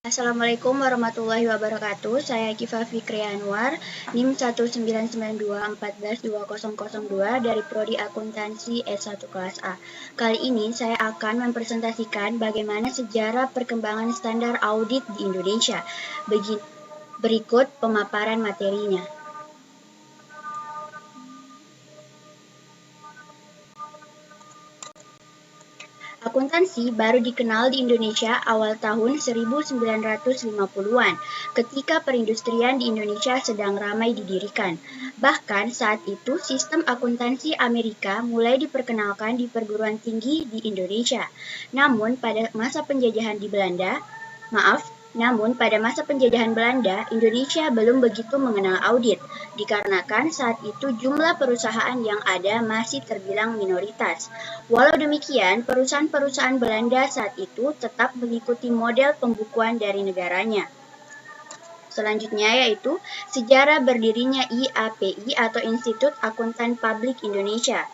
Assalamualaikum warahmatullahi wabarakatuh. Saya Kifa Fikri Anwar, NIM 19921420002 dari Prodi Akuntansi S1 kelas A. Kali ini saya akan mempresentasikan bagaimana sejarah perkembangan standar audit di Indonesia. Berikut pemaparan materinya. Akuntansi baru dikenal di Indonesia awal tahun 1950-an, ketika perindustrian di Indonesia sedang ramai didirikan. Bahkan saat itu sistem akuntansi Amerika mulai diperkenalkan di perguruan tinggi di Indonesia. Namun pada masa penjajahan Belanda, Indonesia belum begitu mengenal audit, dikarenakan saat itu jumlah perusahaan yang ada masih terbilang minoritas. Walau demikian, perusahaan-perusahaan Belanda saat itu tetap mengikuti model pembukuan dari negaranya. Selanjutnya yaitu sejarah berdirinya IAPI atau Institut Akuntan Publik Indonesia.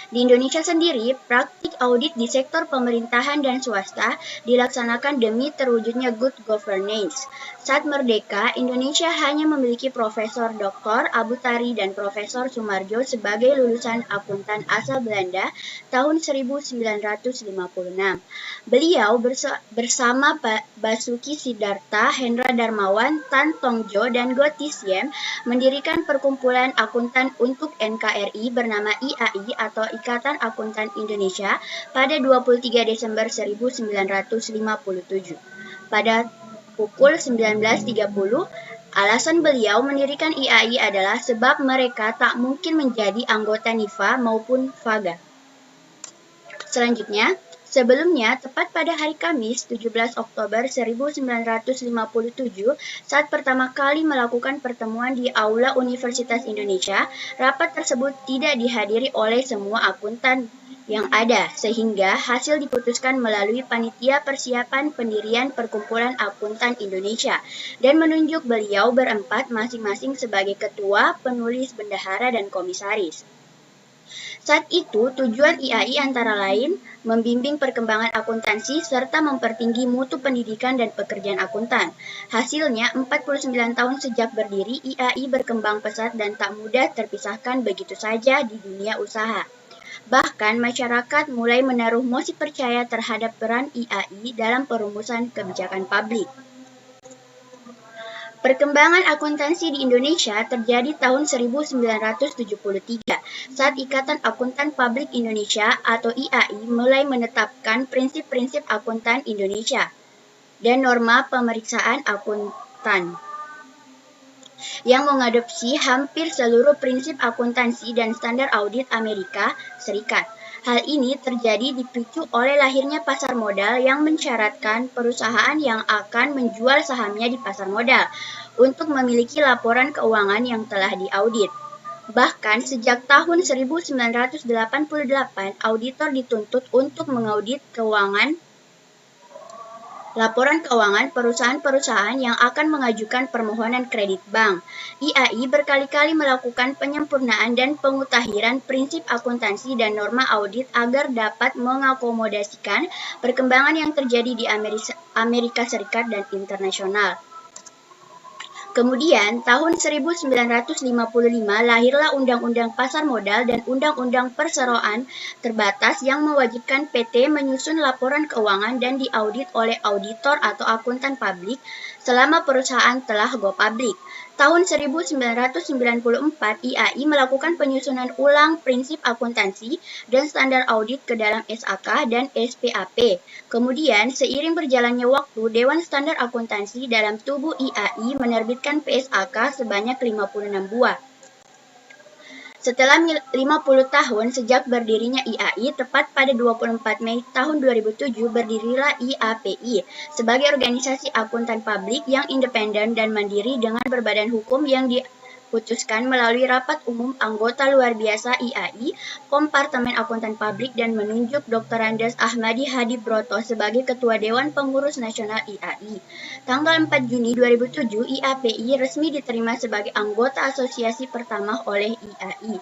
Di Indonesia sendiri, praktik audit di sektor pemerintahan dan swasta dilaksanakan demi terwujudnya good governance. Saat merdeka, Indonesia hanya memiliki Profesor Dr. Abu Tari dan Profesor Sumarjo sebagai lulusan akuntan asal Belanda tahun 1956. Beliau bersama Basuki Siddharta, Hendra Darmawan, Tan Tongjo, dan Gotti Siem mendirikan perkumpulan akuntan untuk NKRI bernama IAI atau Ikatan Akuntan Indonesia pada 23 Desember 1957. Pada pukul 19.30, alasan beliau mendirikan IAI adalah sebab mereka tak mungkin menjadi anggota NIFA maupun FAGA. Selanjutnya, sebelumnya, tepat pada hari Kamis 17 Oktober 1957, saat pertama kali melakukan pertemuan di Aula Universitas Indonesia, rapat tersebut tidak dihadiri oleh semua akuntan yang ada, sehingga hasil diputuskan melalui Panitia Persiapan Pendirian Perkumpulan Akuntan Indonesia, dan menunjuk beliau berempat masing-masing sebagai ketua, penulis, bendahara, dan komisaris. Saat itu, tujuan IAI antara lain membimbing perkembangan akuntansi serta mempertinggi mutu pendidikan dan pekerjaan akuntan. Hasilnya, 49 tahun sejak berdiri, IAI berkembang pesat dan tak mudah terpisahkan begitu saja di dunia usaha. Bahkan, masyarakat mulai menaruh mosi percaya terhadap peran IAI dalam perumusan kebijakan publik. Perkembangan akuntansi di Indonesia terjadi tahun 1973 saat Ikatan Akuntan Publik Indonesia atau IAI mulai menetapkan prinsip-prinsip akuntan Indonesia dan norma pemeriksaan akuntan yang mengadopsi hampir seluruh prinsip akuntansi dan standar audit Amerika Serikat. Hal ini terjadi dipicu oleh lahirnya pasar modal yang mensyaratkan perusahaan yang akan menjual sahamnya di pasar modal untuk memiliki laporan keuangan yang telah diaudit. Bahkan sejak tahun 1988, auditor dituntut untuk mengaudit laporan keuangan perusahaan-perusahaan yang akan mengajukan permohonan kredit bank. IAI berkali-kali melakukan penyempurnaan dan pemutahiran prinsip akuntansi dan norma audit agar dapat mengakomodasikan perkembangan yang terjadi di Amerika Serikat dan internasional. Kemudian, tahun 1955 lahirlah Undang-Undang Pasar Modal dan Undang-Undang Perseroan Terbatas yang mewajibkan PT menyusun laporan keuangan dan diaudit oleh auditor atau akuntan publik selama perusahaan telah go public. Tahun 1994, IAI melakukan penyusunan ulang prinsip akuntansi dan standar audit ke dalam SAK dan SPAP. Kemudian, seiring berjalannya waktu, Dewan Standar Akuntansi dalam tubuh IAI menerbitkan PSAK sebanyak 56 buah. Setelah 50 tahun sejak berdirinya IAI, tepat pada 24 Mei tahun 2007 berdirilah IAPI sebagai organisasi akuntan publik yang independen dan mandiri dengan berbadan hukum yang diputuskan melalui rapat umum anggota luar biasa IAI, Kompartemen Akuntan Publik, dan menunjuk Dr. Andes Ahmadi Hadi Broto sebagai Ketua Dewan Pengurus Nasional IAI. Tanggal 4 Juni 2007, IAPI resmi diterima sebagai anggota asosiasi pertama oleh IAI.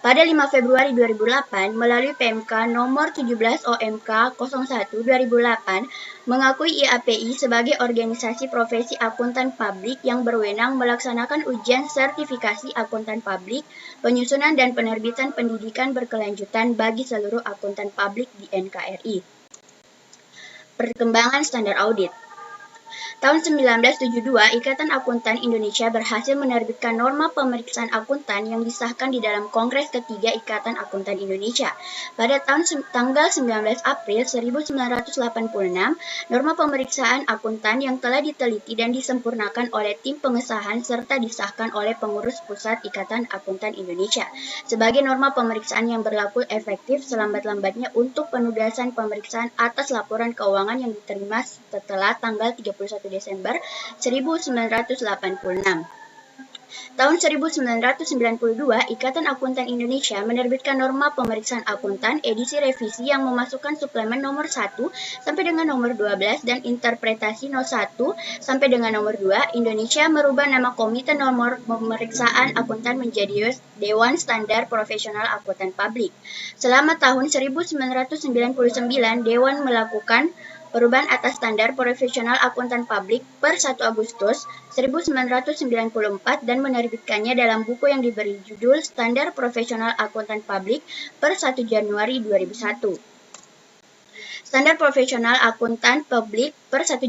Pada 5 Februari 2008, melalui PMK nomor 17 OMK 01 2008, mengakui IAPI sebagai organisasi profesi akuntan publik yang berwenang melaksanakan ujian sertifikasi akuntan publik, penyusunan dan penerbitan pendidikan berkelanjutan bagi seluruh akuntan publik di NKRI. Perkembangan standar audit. Tahun 1972, Ikatan Akuntan Indonesia berhasil menerbitkan norma pemeriksaan akuntan yang disahkan di dalam Kongres ketiga Ikatan Akuntan Indonesia. Pada tanggal 19 April 1986, norma pemeriksaan akuntan yang telah diteliti dan disempurnakan oleh tim pengesahan serta disahkan oleh pengurus pusat Ikatan Akuntan Indonesia sebagai norma pemeriksaan yang berlaku efektif selambat-lambatnya untuk penugasan pemeriksaan atas laporan keuangan yang diterima setelah tanggal 31 Desember 1986. Tahun 1992, Ikatan Akuntan Indonesia menerbitkan norma pemeriksaan akuntan edisi revisi yang memasukkan suplemen nomor 1 sampai dengan nomor 12 dan interpretasi nomor 1 sampai dengan nomor 2. Indonesia merubah nama Komite Nomor Pemeriksaan Akuntan menjadi Dewan Standar Profesional Akuntan Publik. Selama tahun 1999, Dewan melakukan perubahan atas standar profesional akuntan publik per 1 Agustus 1994 dan menerbitkannya dalam buku yang diberi judul Standar Profesional Akuntan Publik per 1 Januari 2001. Standar Profesional Akuntan Publik per 1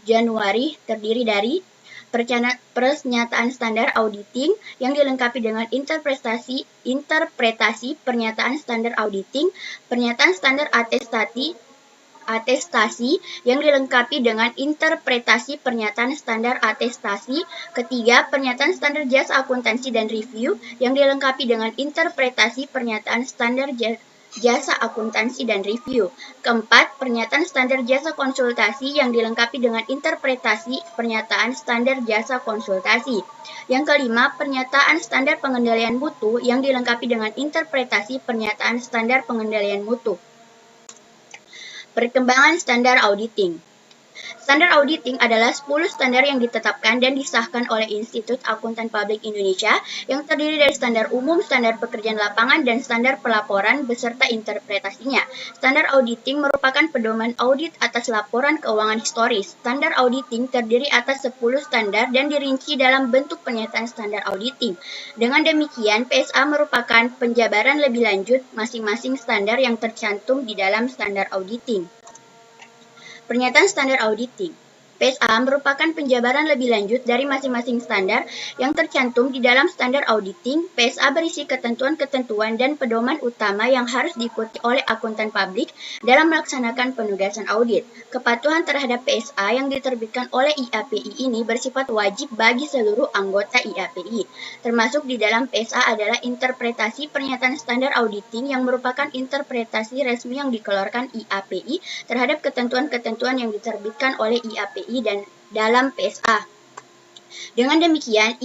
Januari terdiri dari pernyataan standar auditing yang dilengkapi dengan interpretasi pernyataan standar auditing, pernyataan standar atestasi yang dilengkapi dengan interpretasi pernyataan standar atestasi. Ketiga, pernyataan standar jasa akuntansi dan review yang dilengkapi dengan interpretasi pernyataan standar jasa akuntansi dan review. Keempat, pernyataan standar jasa konsultasi yang dilengkapi dengan interpretasi pernyataan standar jasa konsultasi. Yang kelima, pernyataan standar pengendalian mutu yang dilengkapi dengan interpretasi pernyataan standar pengendalian mutu. Perkembangan standar auditing. Standar auditing adalah 10 standar yang ditetapkan dan disahkan oleh Institut Akuntan Publik Indonesia yang terdiri dari standar umum, standar pekerjaan lapangan, dan standar pelaporan beserta interpretasinya. Standar auditing merupakan pedoman audit atas laporan keuangan historis. Standar auditing terdiri atas 10 standar dan dirinci dalam bentuk pernyataan standar auditing. Dengan demikian, PSA merupakan penjabaran lebih lanjut masing-masing standar yang tercantum di dalam standar auditing. Pernyataan standar auditing. PSA merupakan penjabaran lebih lanjut dari masing-masing standar yang tercantum di dalam standar auditing. PSA berisi ketentuan-ketentuan dan pedoman utama yang harus diikuti oleh akuntan publik dalam melaksanakan penugasan audit. Kepatuhan terhadap PSA yang diterbitkan oleh IAPI ini bersifat wajib bagi seluruh anggota IAPI. Termasuk di dalam PSA adalah interpretasi pernyataan standar auditing yang merupakan interpretasi resmi yang dikeluarkan IAPI terhadap ketentuan-ketentuan yang diterbitkan oleh IAPI dan dalam PSA. Dengan demikian,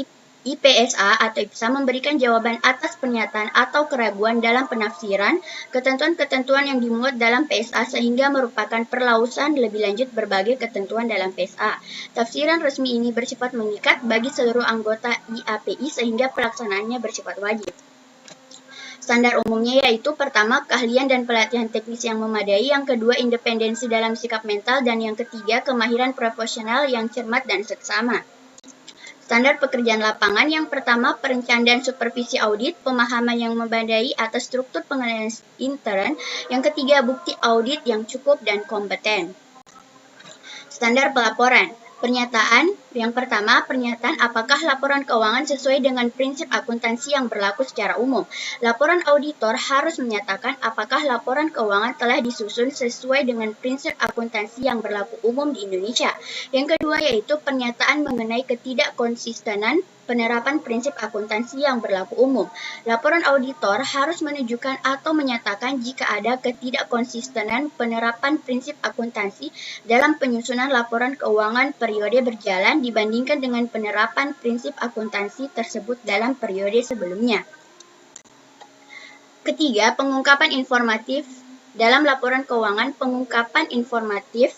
IPSA atau IPSA memberikan jawaban atas pernyataan atau keraguan dalam penafsiran ketentuan-ketentuan yang dimuat dalam PSA sehingga merupakan perlausan lebih lanjut berbagai ketentuan dalam PSA. Tafsiran resmi ini bersifat mengikat bagi seluruh anggota IAPI sehingga pelaksanaannya bersifat wajib. Standar umumnya yaitu pertama, keahlian dan pelatihan teknis yang memadai, yang kedua, independensi dalam sikap mental, dan yang ketiga, kemahiran profesional yang cermat dan seksama. Standar pekerjaan lapangan yang pertama, perencanaan dan supervisi audit, pemahaman yang memadai atas struktur pengenalan intern, yang ketiga, bukti audit yang cukup dan kompeten. Standar pelaporan. Yang pertama, pernyataan apakah laporan keuangan sesuai dengan prinsip akuntansi yang berlaku secara umum. Laporan auditor harus menyatakan apakah laporan keuangan telah disusun sesuai dengan prinsip akuntansi yang berlaku umum di Indonesia. Yang kedua yaitu pernyataan mengenai ketidakkonsistenan penerapan prinsip akuntansi yang berlaku umum. Laporan auditor harus menunjukkan atau menyatakan jika ada ketidakkonsistenan penerapan prinsip akuntansi dalam penyusunan laporan keuangan periode berjalan dibandingkan dengan penerapan prinsip akuntansi tersebut dalam periode sebelumnya. Ketiga, pengungkapan informatif dalam laporan keuangan. Pengungkapan informatif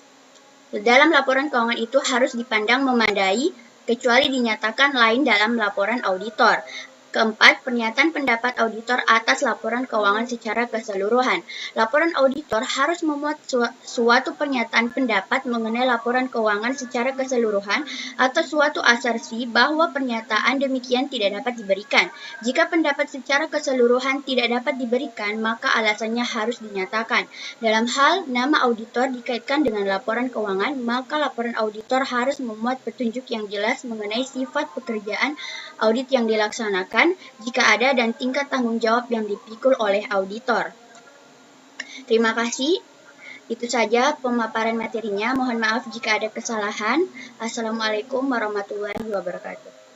dalam laporan keuangan itu harus dipandang memadai kecuali dinyatakan lain dalam laporan auditor. Keempat, pernyataan pendapat auditor atas laporan keuangan secara keseluruhan. Laporan auditor harus memuat suatu pernyataan pendapat mengenai laporan keuangan secara keseluruhan atau suatu asersi bahwa pernyataan demikian tidak dapat diberikan. Jika pendapat secara keseluruhan tidak dapat diberikan, maka alasannya harus dinyatakan. Dalam hal nama auditor dikaitkan dengan laporan keuangan, maka laporan auditor harus memuat petunjuk yang jelas mengenai sifat pekerjaan audit yang dilaksanakan, jika ada, dan tingkat tanggung jawab yang dipikul oleh auditor. Terima kasih. Itu saja pemaparan materinya. Mohon maaf jika ada kesalahan. Assalamualaikum warahmatullahi wabarakatuh.